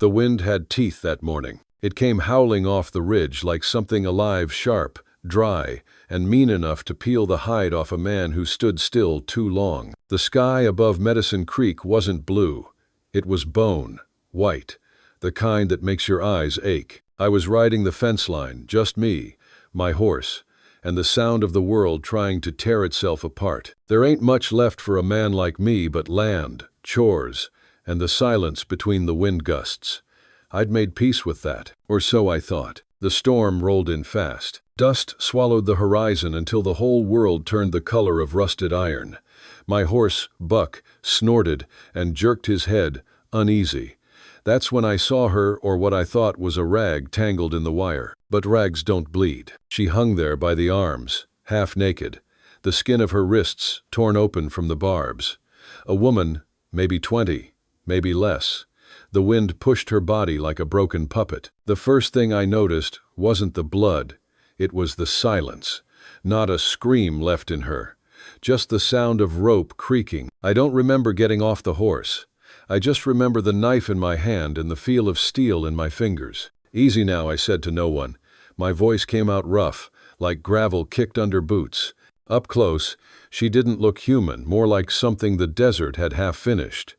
The wind had teeth that morning. It came howling off the ridge like something alive, sharp, dry, and mean enough to peel the hide off a man who stood still too long. The sky above Medicine Creek wasn't blue. It was bone, white, the kind that makes your eyes ache. I was riding the fence line, just me, my horse, and the sound of the world trying to tear itself apart. There ain't much left for a man like me but land, chores, and the silence between the wind gusts. I'd made peace with that, or so I thought. The storm rolled in fast. Dust swallowed the horizon until the whole world turned the color of rusted iron. My horse, Buck, snorted and jerked his head, uneasy. That's when I saw her, or what I thought was a rag tangled in the wire. But rags don't bleed. She hung there by the arms, half naked, the skin of her wrists torn open from the barbs. A woman, maybe 20, maybe less. The wind pushed her body like a broken puppet. The first thing I noticed wasn't the blood. It was the silence. Not a scream left in her. Just the sound of rope creaking. I don't remember getting off the horse. I just remember the knife in my hand and the feel of steel in my fingers. Easy now, I said to no one. My voice came out rough, like gravel kicked under boots. Up close, she didn't look human, more like something the desert had half finished.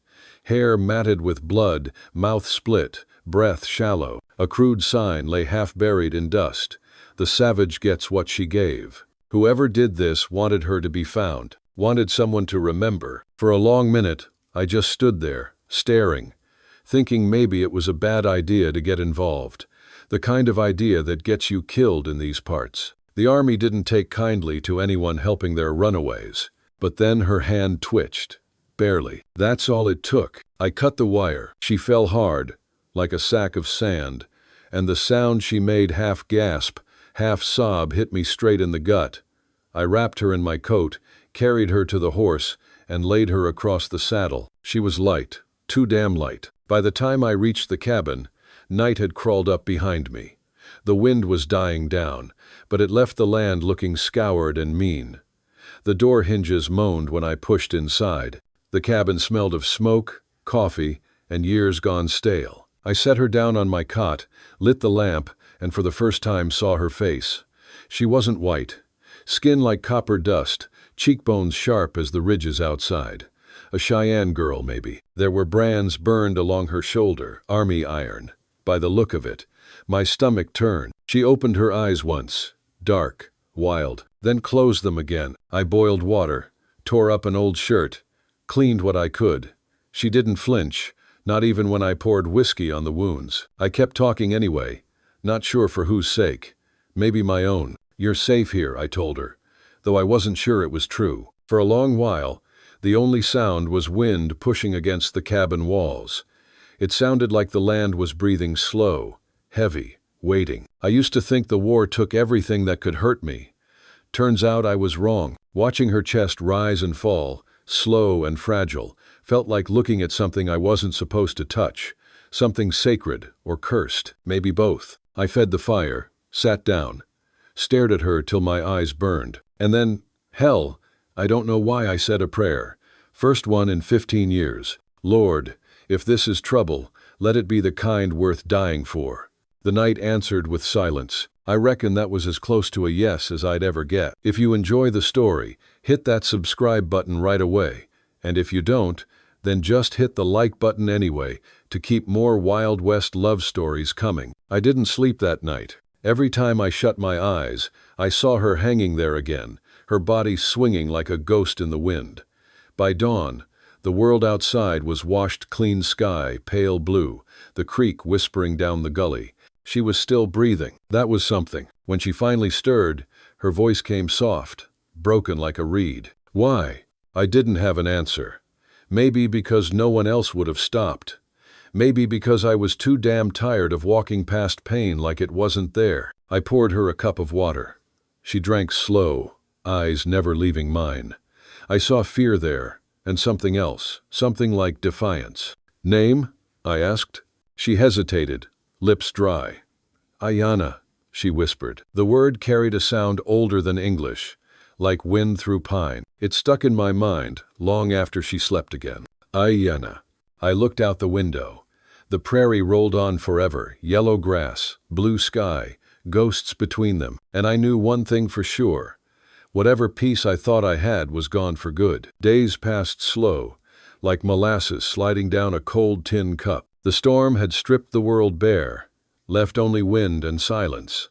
Hair matted with blood, mouth split, breath shallow. A crude sign lay half buried in dust. The savage gets what she gave. Whoever did this wanted her to be found, wanted someone to remember. For a long minute, I just stood there, staring, thinking maybe it was a bad idea to get involved. The kind of idea that gets you killed in these parts. The army didn't take kindly to anyone helping their runaways. But then her hand twitched. Barely. That's all it took. I cut the wire. She fell hard, like a sack of sand, and the sound she made, half gasp, half sob, hit me straight in the gut. I wrapped her in my coat, carried her to the horse, and laid her across the saddle. She was light, too damn light. By the time I reached the cabin, night had crawled up behind me. The wind was dying down, but it left the land looking scoured and mean. The door hinges moaned when I pushed inside. The cabin smelled of smoke, coffee, and years gone stale. I set her down on my cot, lit the lamp, and for the first time saw her face. She wasn't white. Skin like copper dust, cheekbones sharp as the ridges outside. A Cheyenne girl, maybe. There were brands burned along her shoulder, army iron. By the look of it, my stomach turned. She opened her eyes once, dark, wild, then closed them again. I boiled water, tore up an old shirt, cleaned what I could. She didn't flinch, not even when I poured whiskey on the wounds. I kept talking anyway, not sure for whose sake. Maybe my own. You're safe here, I told her, though I wasn't sure it was true. For a long while, the only sound was wind pushing against the cabin walls. It sounded like the land was breathing slow, heavy, waiting. I used to think the war took everything that could hurt me. Turns out I was wrong. Watching her chest rise and fall, slow and fragile, felt like looking at something I wasn't supposed to touch, something sacred or cursed, maybe both. I fed the fire, sat down, stared at her till my eyes burned. And then, hell, I don't know why I said a prayer. First one in 15 years. Lord, if this is trouble, let it be the kind worth dying for. The night answered with silence. I reckon that was as close to a yes as I'd ever get. If you enjoy the story, hit that subscribe button right away. And if you don't, then just hit the like button anyway to keep more Wild West love stories coming. I didn't sleep that night. Every time I shut my eyes, I saw her hanging there again, her body swinging like a ghost in the wind. By dawn, the world outside was washed clean sky, pale blue, the creek whispering down the gully. She was still breathing. That was something. When she finally stirred, her voice came soft, broken like a reed. Why? I didn't have an answer. Maybe because no one else would have stopped. Maybe because I was too damn tired of walking past pain like it wasn't there. I poured her a cup of water. She drank slow, eyes never leaving mine. I saw fear there, and something else, something like defiance. Name? I asked. She hesitated, lips dry. Ayanna, she whispered. The word carried a sound older than English, like wind through pine. It stuck in my mind long after she slept again. Ayanna. I looked out the window. The prairie rolled on forever, yellow grass, blue sky, ghosts between them, and I knew one thing for sure. Whatever peace I thought I had was gone for good. Days passed slow, like molasses sliding down a cold tin cup. The storm had stripped the world bare, left only wind and silence.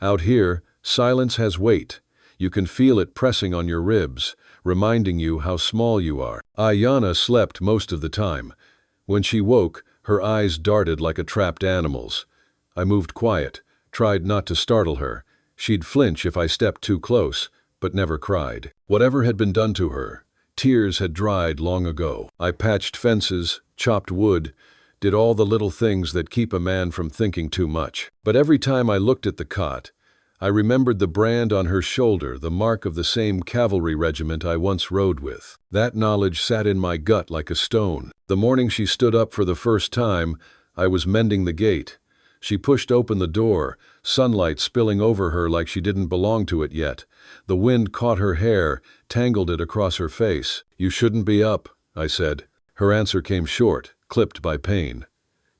Out here, silence has weight. You can feel it pressing on your ribs, reminding you how small you are. Ayana slept most of the time. When she woke, her eyes darted like a trapped animal's. I moved quiet, tried not to startle her. She'd flinch if I stepped too close, but never cried. Whatever had been done to her, tears had dried long ago. I patched fences, chopped wood, did all the little things that keep a man from thinking too much. But every time I looked at the cot, I remembered the brand on her shoulder, the mark of the same cavalry regiment I once rode with. That knowledge sat in my gut like a stone. The morning she stood up for the first time, I was mending the gate. She pushed open the door, sunlight spilling over her like she didn't belong to it yet. The wind caught her hair, tangled it across her face. "You shouldn't be up," I said. Her answer came short, clipped by pain.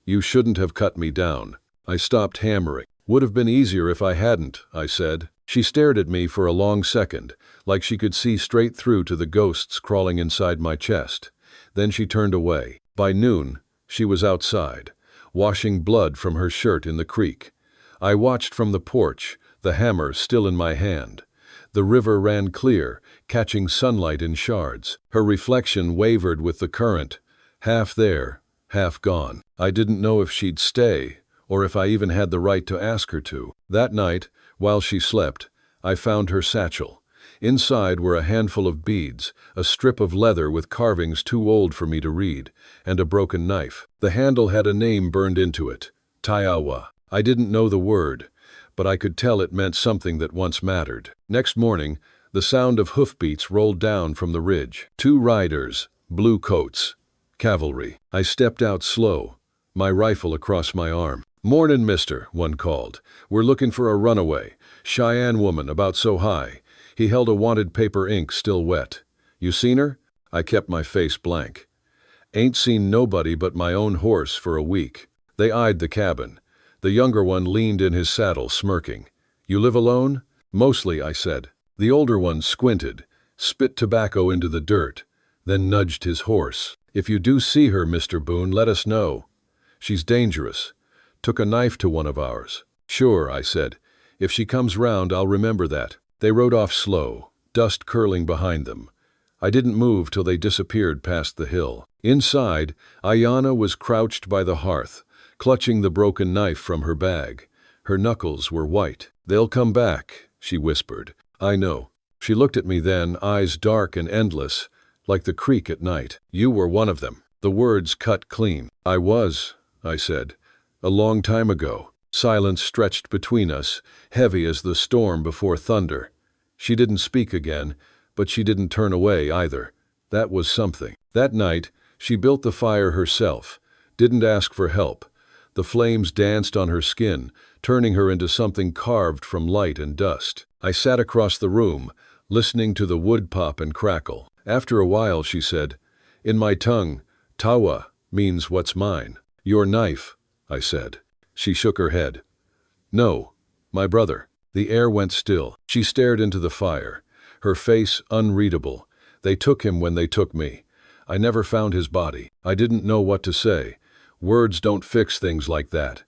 "You shouldn't have cut me down." I stopped hammering. "Would have been easier if I hadn't," I said. She stared at me for a long second, like she could see straight through to the ghosts crawling inside my chest. Then she turned away. By noon, she was outside, washing blood from her shirt in the creek. I watched from the porch, the hammer still in my hand. The river ran clear, catching sunlight in shards. Her reflection wavered with the current, half there, half gone. I didn't know if she'd stay, or if I even had the right to ask her to. That night, while she slept, I found her satchel. Inside were a handful of beads, a strip of leather with carvings too old for me to read, and a broken knife. The handle had a name burned into it, Taiawa. I didn't know the word, but I could tell it meant something that once mattered. Next morning, the sound of hoofbeats rolled down from the ridge. 2 riders, blue coats, cavalry. I stepped out slow, my rifle across my arm. "Mornin', mister," one called. "We're looking for a runaway. Cheyenne woman about so high." He held a wanted paper ink still wet. "You seen her?" I kept my face blank. "Ain't seen nobody but my own horse for a week." They eyed the cabin. The younger one leaned in his saddle, smirking. "You live alone?" "Mostly," I said. The older one squinted, spit tobacco into the dirt, then nudged his horse. "If you do see her, Mr. Boone, let us know. She's dangerous. Took a knife to one of ours." "Sure," I said. "If she comes round, I'll remember that." They rode off slow, dust curling behind them. I didn't move till they disappeared past the hill. Inside, Ayana was crouched by the hearth, clutching the broken knife from her bag. Her knuckles were white. "They'll come back," she whispered. "I know." She looked at me then, eyes dark and endless, like the creek at night. "You were one of them." The words cut clean. "I was," I said. "A long time ago." Silence stretched between us, heavy as the storm before thunder. She didn't speak again, but she didn't turn away either. That was something. That night, she built the fire herself, didn't ask for help. The flames danced on her skin, turning her into something carved from light and dust. I sat across the room, listening to the wood pop and crackle. After a while, she said, "In my tongue, tawa means what's mine." "Your knife," I said. She shook her head. "No, my brother." The air went still. She stared into the fire, her face unreadable. "They took him when they took me. I never found his body." I didn't know what to say. Words don't fix things like that.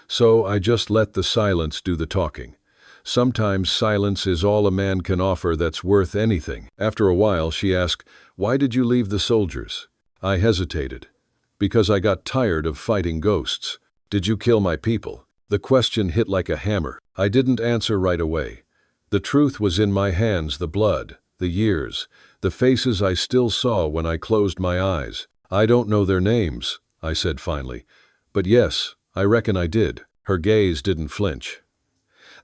So I just let the silence do the talking. Sometimes silence is all a man can offer that's worth anything. After a while, she asked, "Why did you leave the soldiers?" I hesitated. "Because I got tired of fighting ghosts." "Did you kill my people?" The question hit like a hammer. I didn't answer right away. The truth was in my hands, the blood, the years, the faces I still saw when I closed my eyes. "I don't know their names," I said finally. "But yes, I reckon I did." Her gaze didn't flinch.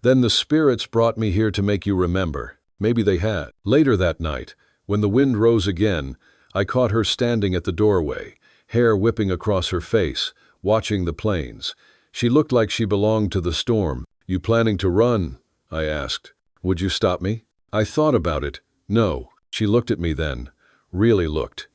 "Then the spirits brought me here to make you remember." Maybe they had. Later that night, when the wind rose again, I caught her standing at the doorway, hair whipping across her face, watching the plains. She looked like she belonged to the storm. "You planning to run?" I asked. "Would you stop me?" I thought about it. "No." She looked at me then. Really looked.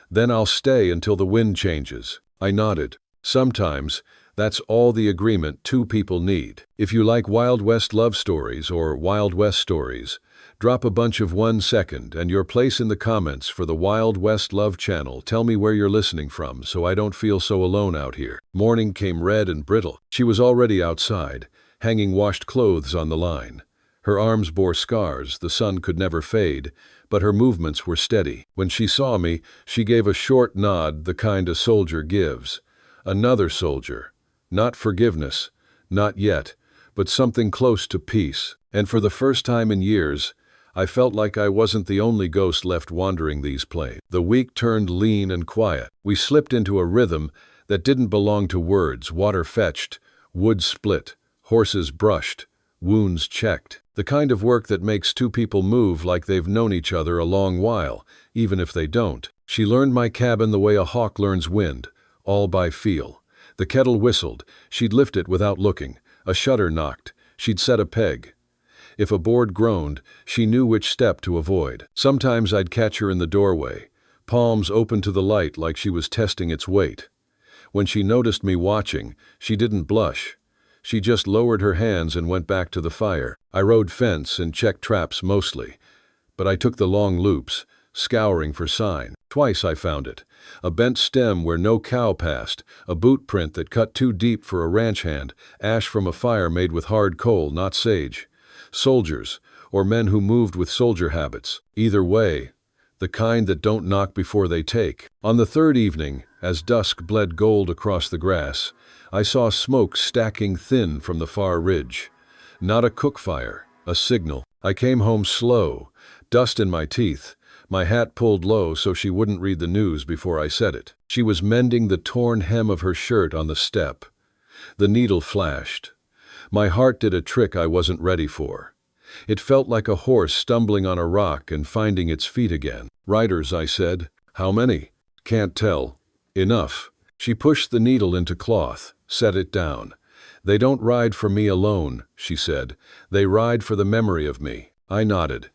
"Then I'll stay until the wind changes." I nodded. Sometimes, that's all the agreement two people need. If you like Wild West love stories or Wild West stories, drop a bunch of 1 second and your place in the comments for the Wild West Love channel. Tell me where you're listening from so I don't feel so alone out here. Morning came red and brittle. She was already outside, hanging washed clothes on the line. Her arms bore scars the sun could never fade, but her movements were steady. When she saw me, she gave a short nod, the kind a soldier gives. Another soldier. Not forgiveness, not yet, but something close to peace. And for the first time in years, I felt like I wasn't the only ghost left wandering these plains. The week turned lean and quiet. We slipped into a rhythm that didn't belong to words. Water fetched, wood split, horses brushed, wounds checked. The kind of work that makes two people move like they've known each other a long while, even if they don't. She learned my cabin the way a hawk learns wind, all by feel. The kettle whistled, she'd lift it without looking. A shutter knocked, she'd set a peg. If a board groaned, she knew which step to avoid. Sometimes I'd catch her in the doorway, palms open to the light like she was testing its weight. When she noticed me watching, she didn't blush. She just lowered her hands and went back to the fire. I rode fence and checked traps mostly, but I took the long loops, scouring for sign. Twice I found it. A bent stem where no cow passed, a boot print that cut too deep for a ranch hand, ash from a fire made with hard coal, not sage. Soldiers, or men who moved with soldier habits. Either way, the kind that don't knock before they take. On the third evening, as dusk bled gold across the grass, I saw smoke stacking thin from the far ridge. Not a cook fire, a signal. I came home slow, dust in my teeth, my hat pulled low so she wouldn't read the news before I said it. She was mending the torn hem of her shirt on the step. The needle flashed. My heart did a trick I wasn't ready for. It felt like a horse stumbling on a rock and finding its feet again. Riders, I said. How many? Can't tell. Enough. She pushed the needle into cloth, set it down. They don't ride for me alone, she said. They ride for the memory of me. I nodded.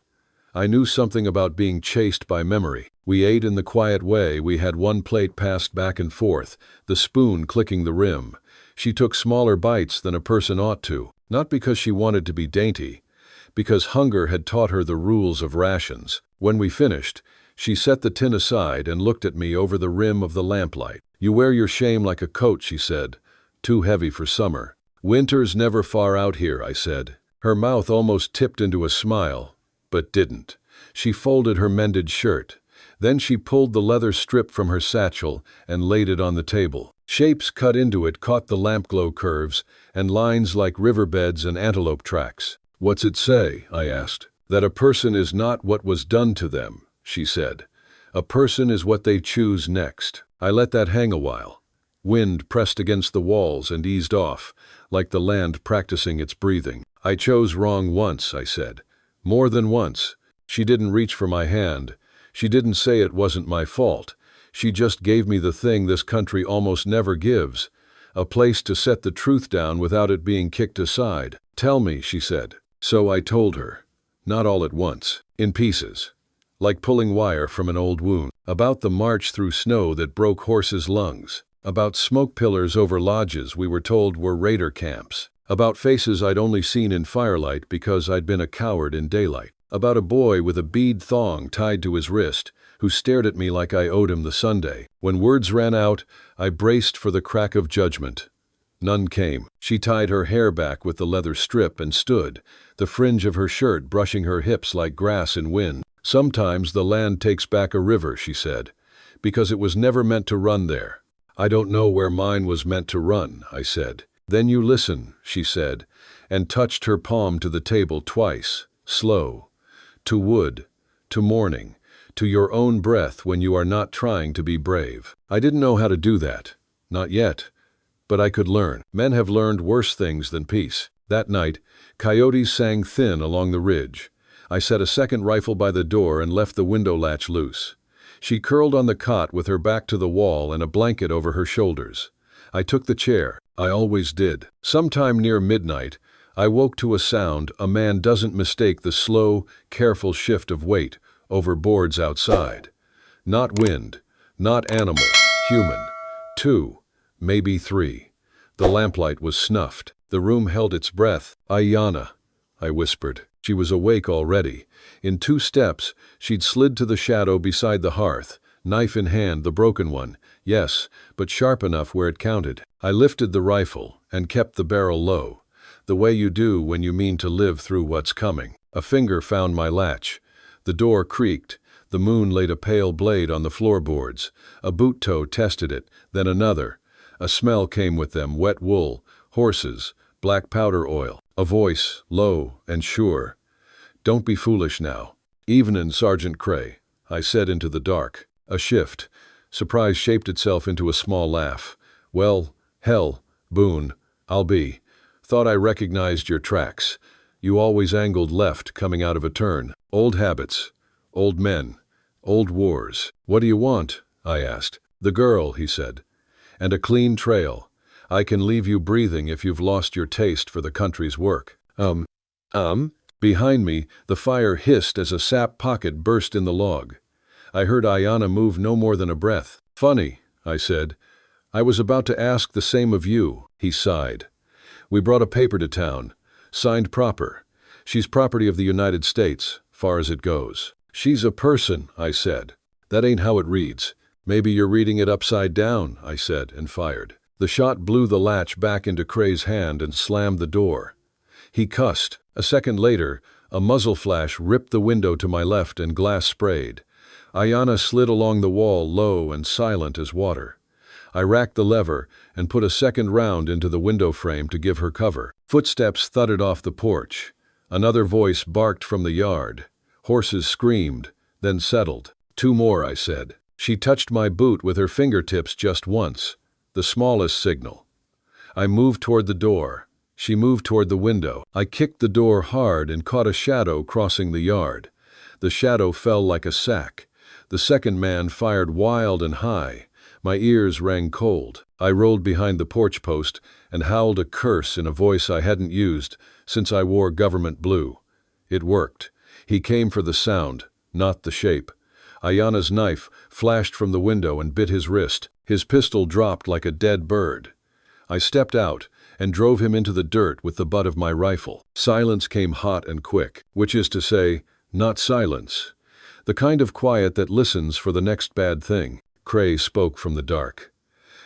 I knew something about being chased by memory. We ate in the quiet way. We had one plate passed back and forth, the spoon clicking the rim. She took smaller bites than a person ought to, not because she wanted to be dainty, because hunger had taught her the rules of rations. When we finished, she set the tin aside and looked at me over the rim of the lamplight. You wear your shame like a coat, she said. Too heavy for summer. Winter's never far out here, I said. Her mouth almost tipped into a smile, but didn't. She folded her mended shirt. Then she pulled the leather strip from her satchel and laid it on the table. Shapes cut into it caught the lampglow curves and lines like riverbeds and antelope tracks. What's it say? I asked. That a person is not what was done to them, she said. A person is what they choose next. I let that hang a while. Wind pressed against the walls and eased off, like the land practicing its breathing. I chose wrong once, I said. More than once. She didn't reach for my hand. She didn't say it wasn't my fault. She just gave me the thing this country almost never gives, a place to set the truth down without it being kicked aside. Tell me, she said. So I told her. Not all at once. In pieces. Like pulling wire from an old wound. About the march through snow that broke horses' lungs. About smoke pillars over lodges we were told were raider camps. About faces I'd only seen in firelight because I'd been a coward in daylight. About a boy with a bead thong tied to his wrist, who stared at me like I owed him the Sunday. When words ran out, I braced for the crack of judgment. None came. She tied her hair back with the leather strip and stood, the fringe of her shirt brushing her hips like grass in wind. Sometimes the land takes back a river, she said, because it was never meant to run there. I don't know where mine was meant to run, I said. Then you listen, she said, and touched her palm to the table twice, slow. To wood, to morning, to your own breath when you are not trying to be brave. I didn't know how to do that. Not yet. But I could learn. Men have learned worse things than peace. That night, coyotes sang thin along the ridge. I set a second rifle by the door and left the window latch loose. She curled on the cot with her back to the wall and a blanket over her shoulders. I took the chair. I always did. Sometime near midnight, I woke to a sound a man doesn't mistake the slow, careful shift of weight over boards outside. Not wind, not animal, human. Two maybe 3. The lamplight was snuffed. The room held its breath. "Ayanna," I whispered. She was awake already. In 2 steps, she'd slid to the shadow beside the hearth, knife in hand, the broken one. Yes, but sharp enough where it counted. I lifted the rifle and kept the barrel low, the way you do when you mean to live through what's coming. A finger found my latch. The door creaked. The moon laid a pale blade on the floorboards. A boot toe tested it, then another. A smell came with them, wet wool, horses, black powder oil. A voice, low and sure. "Don't be foolish now. Evenin', Sergeant Cray," I said into the dark. A shift. Surprise shaped itself into a small laugh. "Well, hell, Boone, I'll be. Thought I recognized your tracks. You always angled left coming out of a turn. Old habits. Old men. Old wars. What do you want?" I asked. "The girl," he said. "And a clean trail. I can leave you breathing if you've lost your taste for the country's work." Behind me, the fire hissed as a sap pocket burst in the log. I heard Ayanna move no more than a breath. "Funny," I said. "I was about to ask the same of you." He sighed. "We brought a paper to town. Signed proper. She's property of the United States, far as it goes." "She's a person," I said. "That ain't how it reads." "Maybe you're reading it upside down," I said, and fired. The shot blew the latch back into Cray's hand and slammed the door. He cussed. A second later, a muzzle flash ripped the window to my left and glass sprayed. Ayanna slid along the wall, low and silent as water. I racked the lever and put a second round into the window frame to give her cover. Footsteps thudded off the porch. Another voice barked from the yard. Horses screamed, then settled. "2 more," I said. She touched my boot with her fingertips just once, the smallest signal. I moved toward the door. She moved toward the window. I kicked the door hard and caught a shadow crossing the yard. The shadow fell like a sack. The second man fired wild and high. My ears rang cold. I rolled behind the porch post and howled a curse in a voice I hadn't used since I wore government blue. It worked. He came for the sound, not the shape. Ayanna's knife flashed from the window and bit his wrist. His pistol dropped like a dead bird. I stepped out and drove him into the dirt with the butt of my rifle. Silence came hot and quick, which is to say, not silence. The kind of quiet that listens for the next bad thing. Cray spoke from the dark.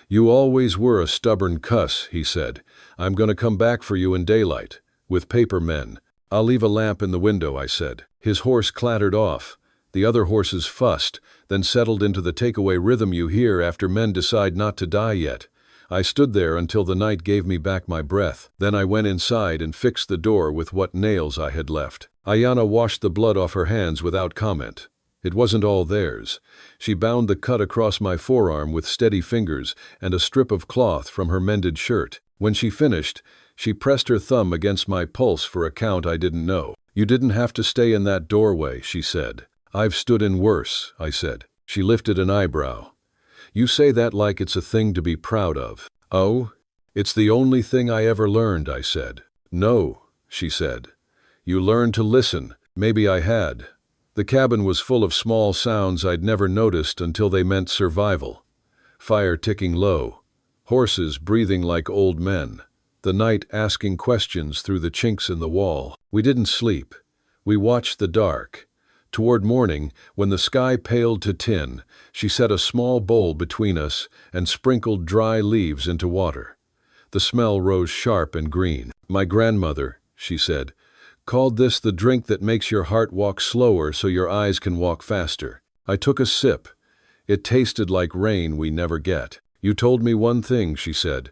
"You always were a stubborn cuss," he said. "I'm going to come back for you in daylight, with paper men." "I'll leave a lamp in the window," I said. His horse clattered off. The other horses fussed, then settled into the takeaway rhythm you hear after men decide not to die yet. I stood there until the night gave me back my breath. Then I went inside and fixed the door with what nails I had left. Ayanna washed the blood off her hands without comment. It wasn't all theirs. She bound the cut across my forearm with steady fingers and a strip of cloth from her mended shirt. When she finished, she pressed her thumb against my pulse for a count I didn't know. "You didn't have to stay in that doorway," she said. "I've stood in worse," I said. She lifted an eyebrow. "You say that like it's a thing to be proud of." "Oh, it's the only thing I ever learned," I said. "No," she said. "You learned to listen." Maybe I had. The cabin was full of small sounds I'd never noticed until they meant survival. Fire ticking low. Horses breathing like old men. The night asking questions through the chinks in the wall. We didn't sleep. We watched the dark. Toward morning, when the sky paled to tin, she set a small bowl between us and sprinkled dry leaves into water. The smell rose sharp and green. "My grandmother," she said, "called this the drink that makes your heart walk slower so your eyes can walk faster." I took a sip. It tasted like rain we never get. "You told me one thing," she said.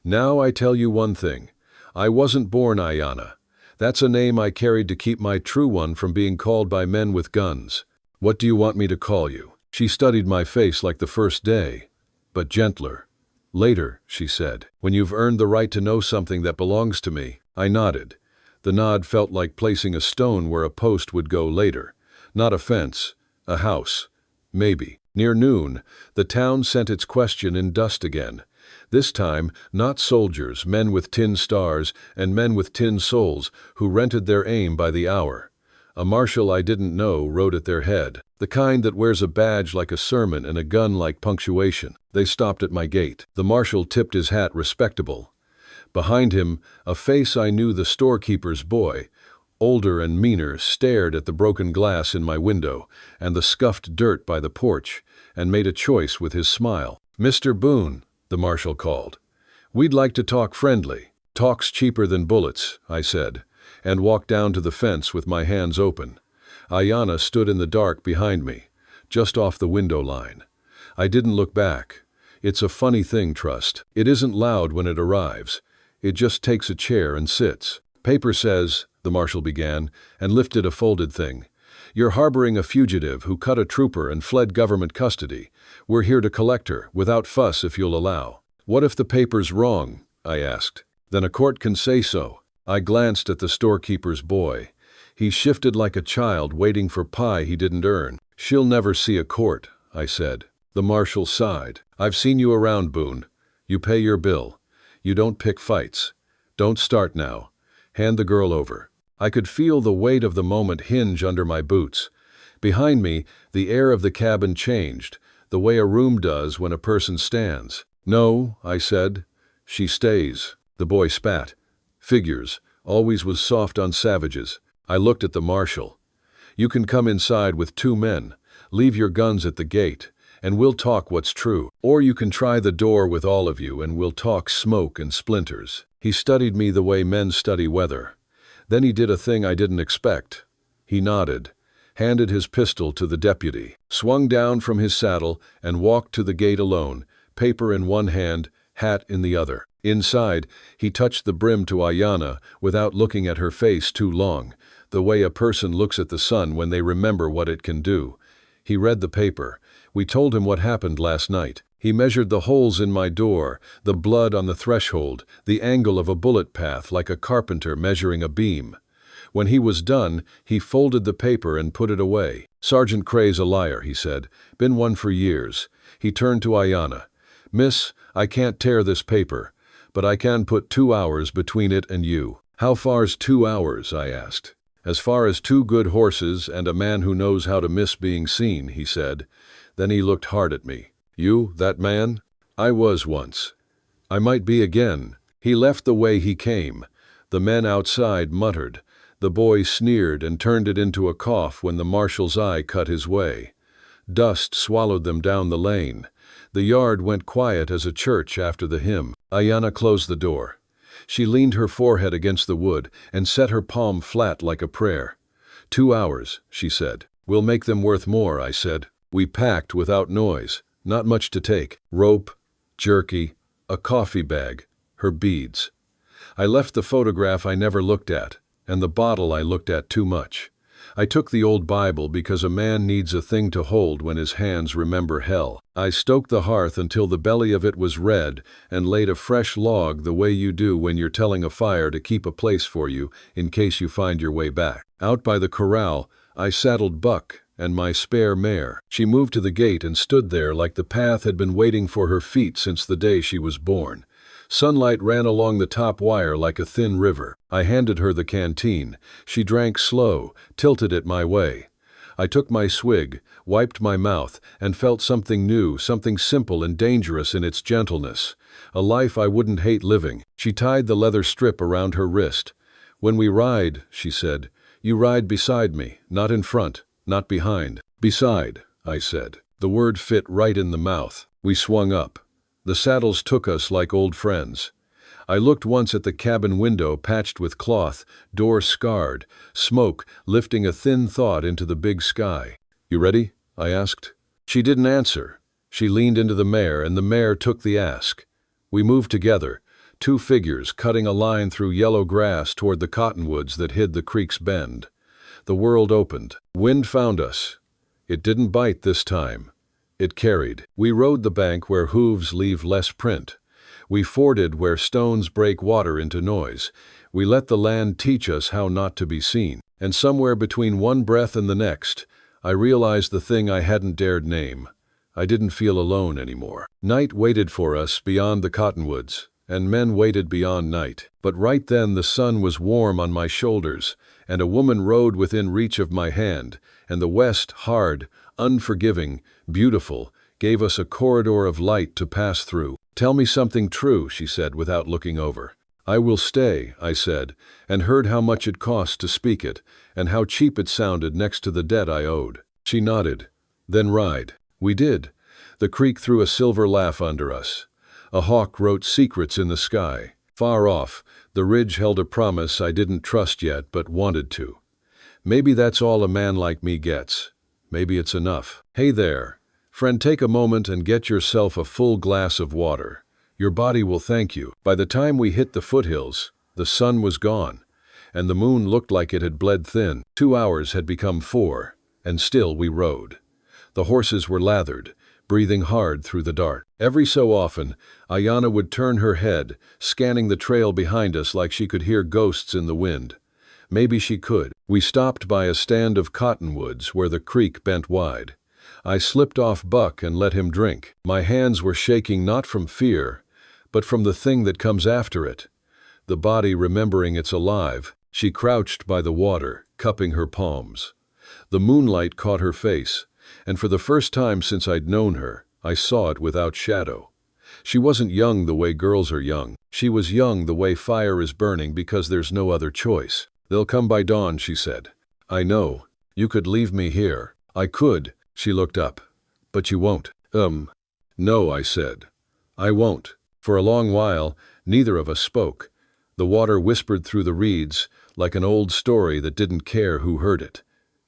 "Now I tell you one thing. I wasn't born Ayanna. That's a name I carried to keep my true one from being called by men with guns. What do you want me to call you?" She studied my face like the first day, but gentler. "Later," she said, "when you've earned the right to know something that belongs to me." I nodded. The nod felt like placing a stone where a post would go later. Not a fence, a house. Maybe. Near noon, the town sent its question in dust again. This time, not soldiers, men with tin stars, and men with tin souls, who rented their aim by the hour. A marshal I didn't know rode at their head. The kind that wears a badge like a sermon and a gun like punctuation. They stopped at my gate. The marshal tipped his hat respectable. Behind him, a face I knew, the storekeeper's boy, older and meaner, stared at the broken glass in my window and the scuffed dirt by the porch, and made a choice with his smile. "Mr. Boone," the marshal called. "We'd like to talk friendly." "Talk's cheaper than bullets," I said, and walked down to the fence with my hands open. Ayanna stood in the dark behind me, just off the window line. I didn't look back. It's a funny thing, trust. It isn't loud when it arrives. It just takes a chair and sits. "Paper says," the marshal began, and lifted a folded thing, "you're harboring a fugitive who cut a trooper and fled government custody. We're here to collect her, without fuss if you'll allow." "What if the paper's wrong?" I asked. "Then a court can say so." I glanced at the storekeeper's boy. He shifted like a child waiting for pie he didn't earn. "She'll never see a court," I said. The marshal sighed. "I've seen you around, Boone. You pay your bill. You don't pick fights. Don't start now. Hand the girl over." I could feel the weight of the moment hinge under my boots. Behind me, the air of the cabin changed, the way a room does when a person stands. "No," I said. "She stays." The boy spat. "Figures. Always was soft on savages." I looked at the marshal. "You can come inside with 2 men. Leave your guns at the gate, and we'll talk what's true. Or you can try the door with all of you, and we'll talk smoke and splinters." He studied me the way men study weather. Then he did a thing I didn't expect. He nodded, handed his pistol to the deputy, swung down from his saddle, and walked to the gate alone, paper in one hand, hat in the other. Inside, he touched the brim to Ayanna without looking at her face too long, the way a person looks at the sun when they remember what it can do. He read the paper. We told him what happened last night. He measured the holes in my door, the blood on the threshold, the angle of a bullet path like a carpenter measuring a beam. When he was done, he folded the paper and put it away. "Sergeant Cray's a liar," he said. "Been one for years." He turned to Ayanna. "Miss, I can't tear this paper, but I can put 2 hours between it and you." "How far's 2 hours?" I asked. "As far as 2 good horses and a man who knows how to miss being seen," he said. Then he looked hard at me. "You, that man?" "I was once. I might be again." He left the way he came. The men outside muttered. The boy sneered and turned it into a cough when the marshal's eye cut his way. Dust swallowed them down the lane. The yard went quiet as a church after the hymn. Ayanna closed the door. She leaned her forehead against the wood and set her palm flat like a prayer. 2 hours, she said. "We'll make them worth more," I said. We packed without noise. Not much to take. Rope, jerky, a coffee bag, her beads. I left the photograph I never looked at, and the bottle I looked at too much. I took the old Bible because a man needs a thing to hold when his hands remember hell. I stoked the hearth until the belly of it was red and laid a fresh log the way you do when you're telling a fire to keep a place for you in case you find your way back. Out by the corral, I saddled Buck and my spare mare. She moved to the gate and stood there like the path had been waiting for her feet since the day she was born. Sunlight ran along the top wire like a thin river. I handed her the canteen. She drank slow, tilted it my way. I took my swig, wiped my mouth, and felt something new, something simple and dangerous in its gentleness. A life I wouldn't hate living. She tied the leather strip around her wrist. "When we ride," she said, "you ride beside me, not in front, not behind." "Beside," I said. The word fit right in the mouth. We swung up. The saddles took us like old friends. I looked once at the cabin window patched with cloth, door scarred, smoke lifting a thin thought into the big sky. "You ready?" I asked. She didn't answer. She leaned into the mare, and the mare took the ask. We moved together, 2 figures cutting a line through yellow grass toward the cottonwoods that hid the creek's bend. The world opened. Wind found us. It didn't bite this time. It carried. We rode the bank where hooves leave less print. We forded where stones break water into noise. We let the land teach us how not to be seen. And somewhere between one breath and the next, I realized the thing I hadn't dared name. I didn't feel alone anymore. Night waited for us beyond the cottonwoods, and men waited beyond night. But right then the sun was warm on my shoulders, and a woman rode within reach of my hand, and the west, hard, unforgiving, beautiful, gave us a corridor of light to pass through. "Tell me something true," she said without looking over. "I will stay," I said, and heard how much it cost to speak it, and how cheap it sounded next to the debt I owed. She nodded. "Then ride." We did. The creek threw a silver laugh under us. A hawk wrote secrets in the sky. Far off, the ridge held a promise I didn't trust yet but wanted to. Maybe that's all a man like me gets. Maybe it's enough. "Hey there. Friend, take a moment and get yourself a full glass of water. Your body will thank you." By the time we hit the foothills, the sun was gone, and the moon looked like it had bled thin. 2 hours had become 4, and still we rode. The horses were lathered, breathing hard through the dark. Every so often, Ayana would turn her head, scanning the trail behind us like she could hear ghosts in the wind. Maybe she could. We stopped by a stand of cottonwoods where the creek bent wide. I slipped off Buck and let him drink. My hands were shaking not from fear, but from the thing that comes after it. The body remembering it's alive, she crouched by the water, cupping her palms. The moonlight caught her face, and for the first time since I'd known her, I saw it without shadow. She wasn't young the way girls are young. She was young the way fire is burning because there's no other choice. "They'll come by dawn," she said. "I know. You could leave me here." "I could." She looked up. "But you won't." No," I said. "I won't." For a long while, neither of us spoke. The water whispered through the reeds, like an old story that didn't care who heard it.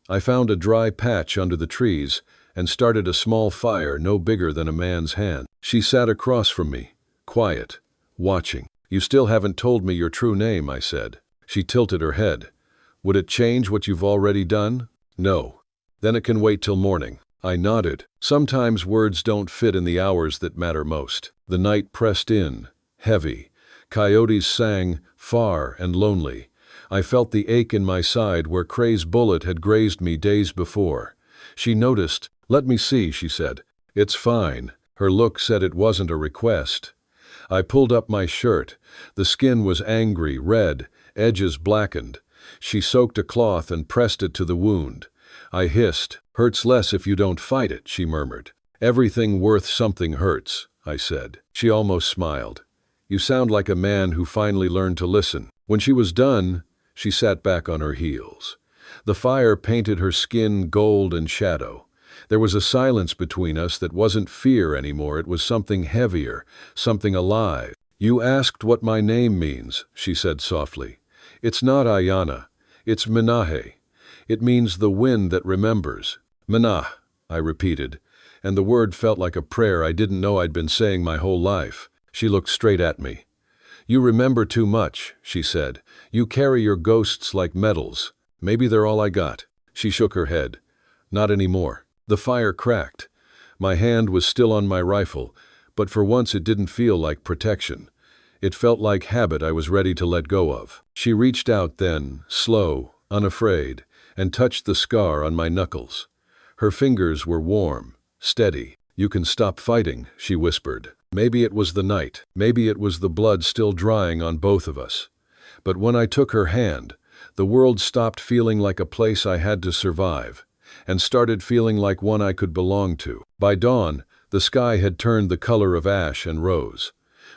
I found a dry patch under the trees and started a small fire no bigger than a man's hand. She sat across from me, quiet, watching. "You still haven't told me your true name," I said. She tilted her head. "Would it change what you've already done?" "No." "Then it can wait till morning." I nodded. Sometimes words don't fit in the hours that matter most. The night pressed in, heavy. Coyotes sang, far and lonely. I felt the ache in my side where Cray's bullet had grazed me days before. She noticed. "Let me see," she said. "It's fine." Her look said it wasn't a request. I pulled up my shirt. The skin was angry, red, edges blackened. She soaked a cloth and pressed it to the wound. I hissed. "Hurts less if you don't fight it," she murmured. "Everything worth something hurts," I said. She almost smiled. "You sound like a man who finally learned to listen." When she was done, she sat back on her heels. The fire painted her skin gold and shadow. There was a silence between us that wasn't fear anymore. It was something heavier, something alive. "You asked what my name means," she said softly. "It's not Ayana. It's Minahe. It means the wind that remembers." "Minah," I repeated, and the word felt like a prayer I didn't know I'd been saying my whole life. She looked straight at me. "You remember too much," she said. "You carry your ghosts like medals. Maybe they're all I got." She shook her head. "Not anymore." The fire cracked. My hand was still on my rifle, but for once it didn't feel like protection. It felt like habit I was ready to let go of. She reached out then, slow, unafraid, and touched the scar on my knuckles. Her fingers were warm, steady. "You can stop fighting," she whispered. Maybe it was the night. Maybe it was the blood still drying on both of us. But when I took her hand, the world stopped feeling like a place I had to survive, and started feeling like one I could belong to. By dawn, the sky had turned the color of ash and rose.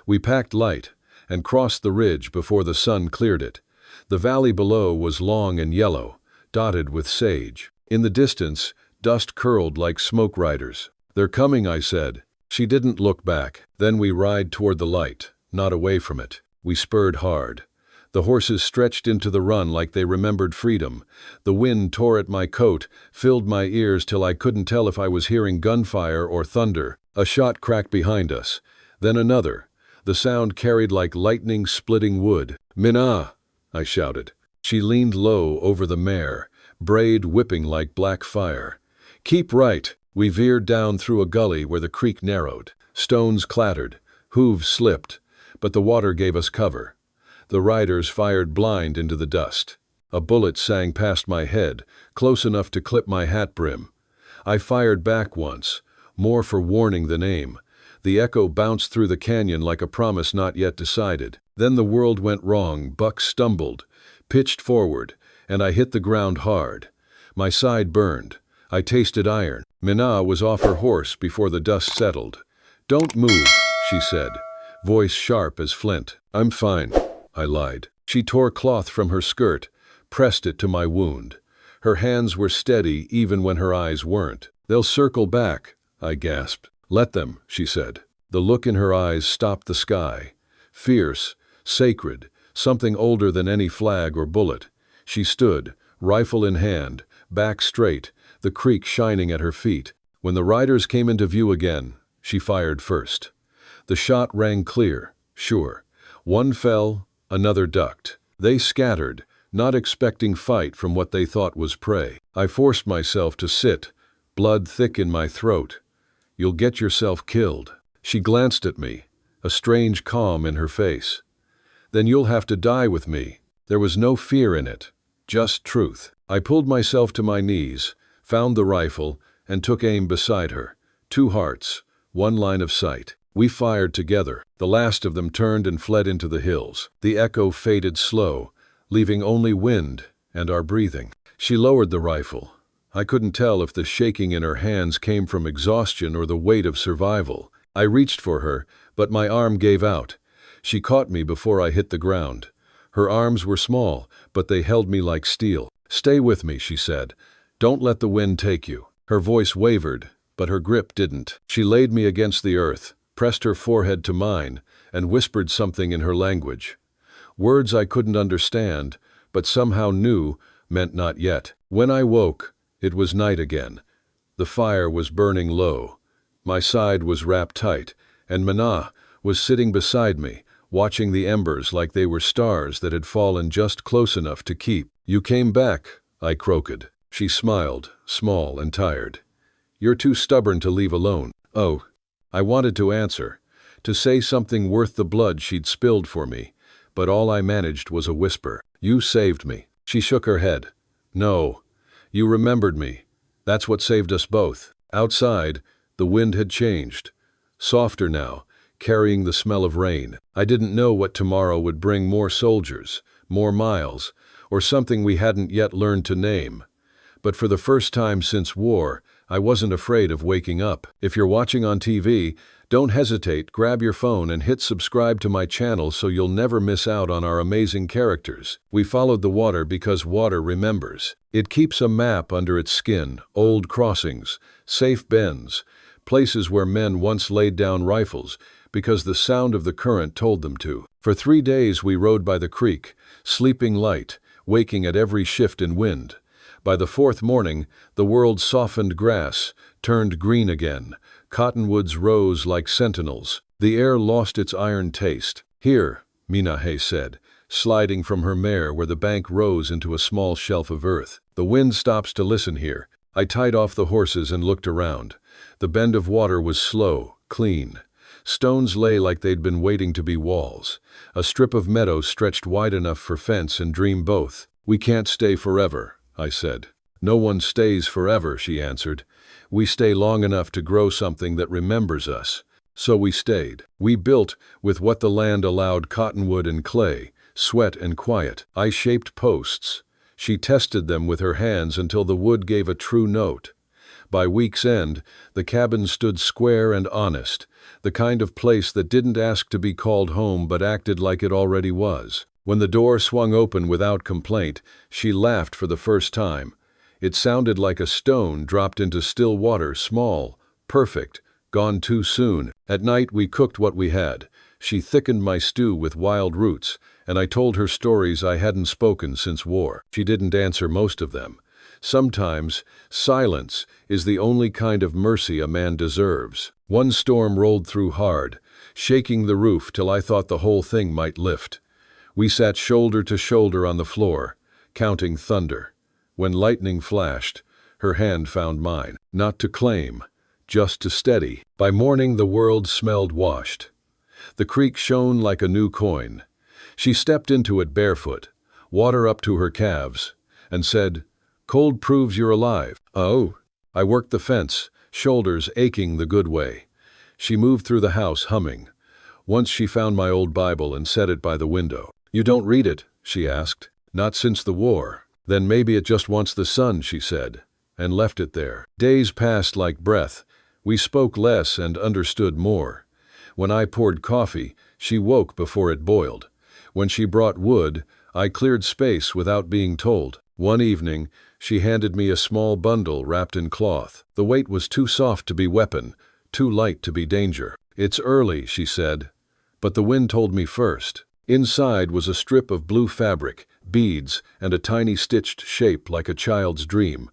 We packed light and crossed the ridge before the sun cleared it. The valley below was long and yellow, dotted with sage. In the distance, dust curled like smoke riders. "They're coming," I said. She didn't look back. Then we ride toward the light, not away from it. We spurred hard. The horses stretched into the run like they remembered freedom. The wind tore at my coat, filled my ears till I couldn't tell if I was hearing gunfire or thunder. A shot cracked behind us. Then another. The sound carried like lightning splitting wood. "Minah!" I shouted. She leaned low over the mare, braid whipping like black fire. "Keep right." We veered down through a gully where the creek narrowed. Stones clattered, hooves slipped, but the water gave us cover. The riders fired blind into the dust. A bullet sang past my head, close enough to clip my hat brim. I fired back once, more for warning than aim. The echo bounced through the canyon like a promise not yet decided. Then the world went wrong. Buck stumbled, pitched forward, and I hit the ground hard. My side burned. I tasted iron. Minahe was off her horse before the dust settled. "Don't move," she said, voice sharp as flint. "I'm fine," I lied. She tore cloth from her skirt, pressed it to my wound. Her hands were steady even when her eyes weren't. "They'll circle back," I gasped. "Let them," she said. The look in her eyes stopped the sky. Fierce, sacred, something older than any flag or bullet. She stood, rifle in hand, back straight, the creek shining at her feet. When the riders came into view again, she fired first. The shot rang clear, sure. One fell, another ducked. They scattered, not expecting fight from what they thought was prey. I forced myself to sit, blood thick in my throat. "You'll get yourself killed." She glanced at me, a strange calm in her face. "Then you'll have to die with me." There was no fear in it, just truth. I pulled myself to my knees, found the rifle, and took aim beside her. 2 hearts, 1 line of sight. We fired together. The last of them turned and fled into the hills. The echo faded slow, leaving only wind and our breathing. She lowered the rifle. I couldn't tell if the shaking in her hands came from exhaustion or the weight of survival. I reached for her, but my arm gave out. She caught me before I hit the ground. Her arms were small, but they held me like steel. "Stay with me," she said. "Don't let the wind take you." Her voice wavered, but her grip didn't. She laid me against the earth, pressed her forehead to mine, and whispered something in her language. Words I couldn't understand, but somehow knew meant not yet. When I woke, it was night again. The fire was burning low. My side was wrapped tight, and Minahe was sitting beside me, watching the embers like they were stars that had fallen just close enough to keep. "You came back," I croaked. She smiled, small and tired. "You're too stubborn to leave alone." "Oh." I wanted to answer, to say something worth the blood she'd spilled for me, but all I managed was a whisper. "You saved me." She shook her head. "No. You remembered me. That's what saved us both." Outside, the wind had changed. Softer now, carrying the smell of rain. I didn't know what tomorrow would bring: more soldiers, more miles, or something we hadn't yet learned to name. But for the first time since war, I wasn't afraid of waking up. If you're watching on TV, don't hesitate, grab your phone and hit subscribe to my channel so you'll never miss out on our amazing characters. We followed the water because water remembers. It keeps a map under its skin, old crossings, safe bends, places where men once laid down rifles because the sound of the current told them to. For 3 days we rode by the creek, sleeping light, waking at every shift in wind. By the 4th morning, the world's softened grass turned green again. Cottonwoods rose like sentinels. The air lost its iron taste. "Here," Minahe said, sliding from her mare where the bank rose into a small shelf of earth. "The wind stops to listen here." I tied off the horses and looked around. The bend of water was slow, clean. Stones lay like they'd been waiting to be walls. A strip of meadow stretched wide enough for fence and dream both. "We can't stay forever," I said. "No one stays forever," she answered. "We stay long enough to grow something that remembers us." So we stayed. We built with what the land allowed: cottonwood and clay, sweat and quiet. I shaped posts. She tested them with her hands until the wood gave a true note. By week's end, the cabin stood square and honest, the kind of place that didn't ask to be called home but acted like it already was. When the door swung open without complaint, she laughed for the first time. It sounded like a stone dropped into still water, small, perfect, gone too soon. At night we cooked what we had. She thickened my stew with wild roots, and I told her stories I hadn't spoken since war. She didn't answer most of them. Sometimes, silence is the only kind of mercy a man deserves. One storm rolled through hard, shaking the roof till I thought the whole thing might lift. We sat shoulder to shoulder on the floor, counting thunder. When lightning flashed, her hand found mine. Not to claim, just to steady. By morning the world smelled washed. The creek shone like a new coin. She stepped into it barefoot, water up to her calves, and said, "Cold proves you're alive." "Oh." I worked the fence, shoulders aching the good way. She moved through the house humming. Once she found my old Bible and set it by the window. "You don't read it?" she asked. "Not since the war." Then maybe it just wants the sun, she said, and left it there. Days passed like breath. We spoke less and understood more. When I poured coffee, she woke before it boiled. When she brought wood, I cleared space without being told. One evening, she handed me a small bundle wrapped in cloth. The weight was too soft to be weapon, too light to be danger. It's early, she said, but the wind told me first. Inside was a strip of blue fabric, beads, and a tiny stitched shape like a child's dream.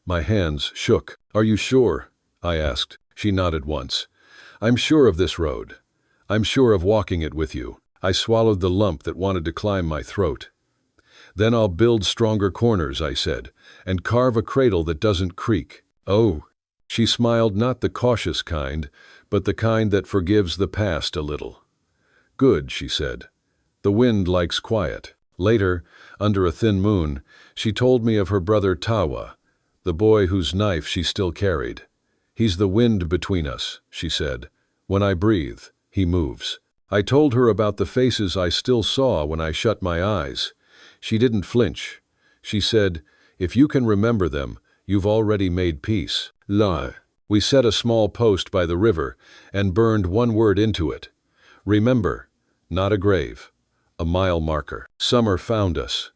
My hands shook. Are you sure? I asked. She nodded once. I'm sure of this road. I'm sure of walking it with you. I swallowed the lump that wanted to climb my throat. Then I'll build stronger corners, I said, and carve a cradle that doesn't creak. Oh. She smiled, not the cautious kind, but the kind that forgives the past a little. Good, she said. The wind likes quiet. Later, under a thin moon, she told me of her brother Tawa, the boy whose knife she still carried. He's the wind between us, she said. When I breathe, he moves. I told her about the faces I still saw when I shut my eyes. She didn't flinch. She said, if you can remember them, you've already made peace. La. We set a small post by the river and burned one word into it. Remember, not a grave, a mile marker. Summer found us.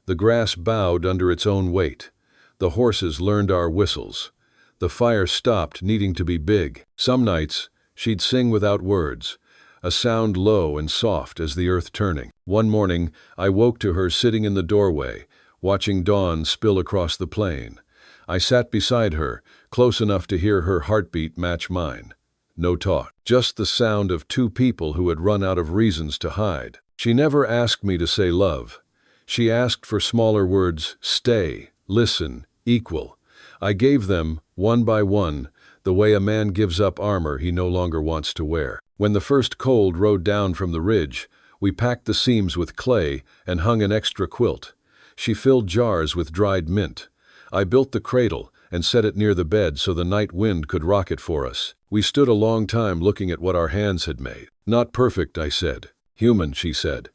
The grass bowed under its own weight. The horses learned our whistles. The fire stopped needing to be big. Some nights, she'd sing without words, a sound low and soft as the earth turning. One morning, I woke to her sitting in the doorway, watching dawn spill across the plain. I sat beside her, close enough to hear her heartbeat match mine. No talk, just the sound of two people who had run out of reasons to hide. She never asked me to say love. She asked for smaller words, stay, listen, equal. I gave them, one by one, the way a man gives up armor he no longer wants to wear. When the first cold rode down from the ridge, we packed the seams with clay and hung an extra quilt. She filled jars with dried mint. I built the cradle and set it near the bed so the night wind could rock it for us. We stood a long time looking at what our hands had made. Not perfect, I said. Human, she said.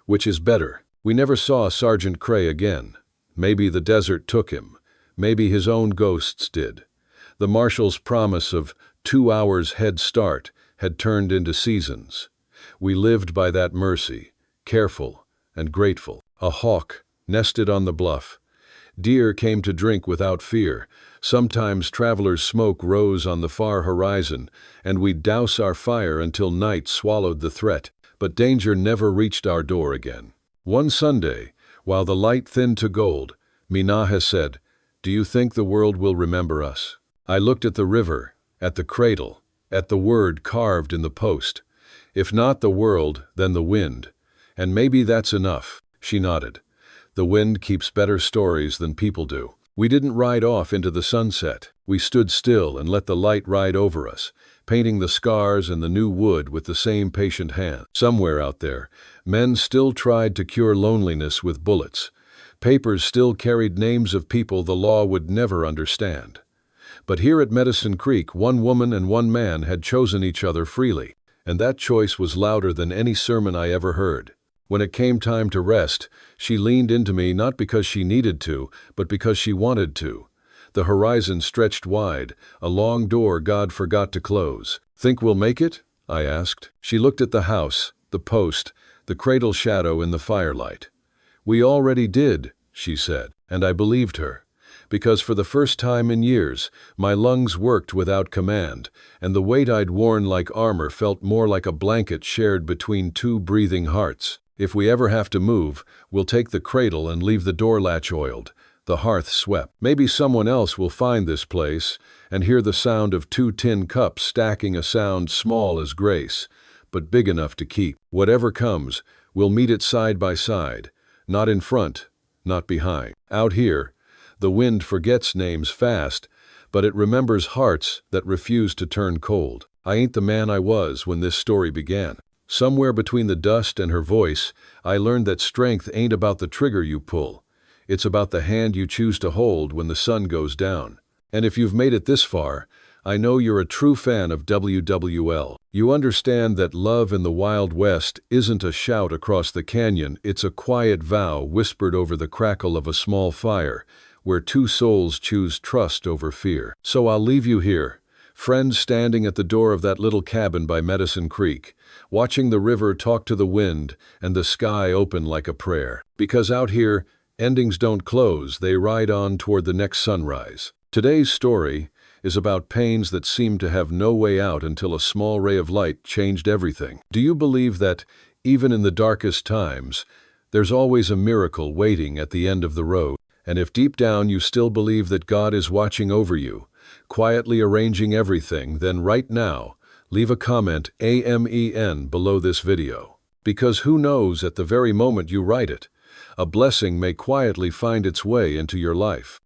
Which is better? We never saw Sergeant Cray again. Maybe the desert took him. Maybe his own ghosts did. The marshal's promise of 2 hours head start had turned into seasons. We lived by that mercy, careful and grateful. A hawk nested on the bluff. Deer came to drink without fear. Sometimes travelers' smoke rose on the far horizon, and we'd douse our fire until night swallowed the threat. But danger never reached our door again. One Sunday, while the light thinned to gold, Minahe said, "Do you think the world will remember us?" I looked at the river, at the cradle, at the word carved in the post. If not the world, then the wind. And maybe that's enough. She nodded. The wind keeps better stories than people do. We didn't ride off into the sunset. We stood still and let the light ride over us, painting the scars and the new wood with the same patient hand. Somewhere out there, men still tried to cure loneliness with bullets. Papers still carried names of people the law would never understand. But here at Medicine Creek, one woman and one man had chosen each other freely, and that choice was louder than any sermon I ever heard. When it came time to rest, she leaned into me not because she needed to, but because she wanted to. The horizon stretched wide, a long door God forgot to close. "Think we'll make it?" I asked. She looked at the house, the post, the cradle shadow in the firelight. "We already did," she said, and I believed her. Because for the first time in years, my lungs worked without command, and the weight I'd worn like armor felt more like a blanket shared between two breathing hearts. If we ever have to move, we'll take the cradle and leave the door latch oiled, the hearth swept. Maybe someone else will find this place and hear the sound of 2 tin cups stacking, a sound small as grace, but big enough to keep. Whatever comes, we'll meet it side by side, not in front, not behind. Out here, the wind forgets names fast, but it remembers hearts that refuse to turn cold. I ain't the man I was when this story began. Somewhere between the dust and her voice, I learned that strength ain't about the trigger you pull. It's about the hand you choose to hold when the sun goes down. And if you've made it this far, I know you're a true fan of WWL. You understand that love in the Wild West isn't a shout across the canyon, it's a quiet vow whispered over the crackle of a small fire, where two souls choose trust over fear. So I'll leave you here, friends standing at the door of that little cabin by Medicine Creek, watching the river talk to the wind and the sky open like a prayer. Because out here, endings don't close, they ride on toward the next sunrise. Today's story is about pains that seemed to have no way out until a small ray of light changed everything. Do you believe that, even in the darkest times, there's always a miracle waiting at the end of the road? And if deep down you still believe that God is watching over you, quietly arranging everything, then right now, leave a comment AMEN below this video. Because who knows, at the very moment you write it, a blessing may quietly find its way into your life.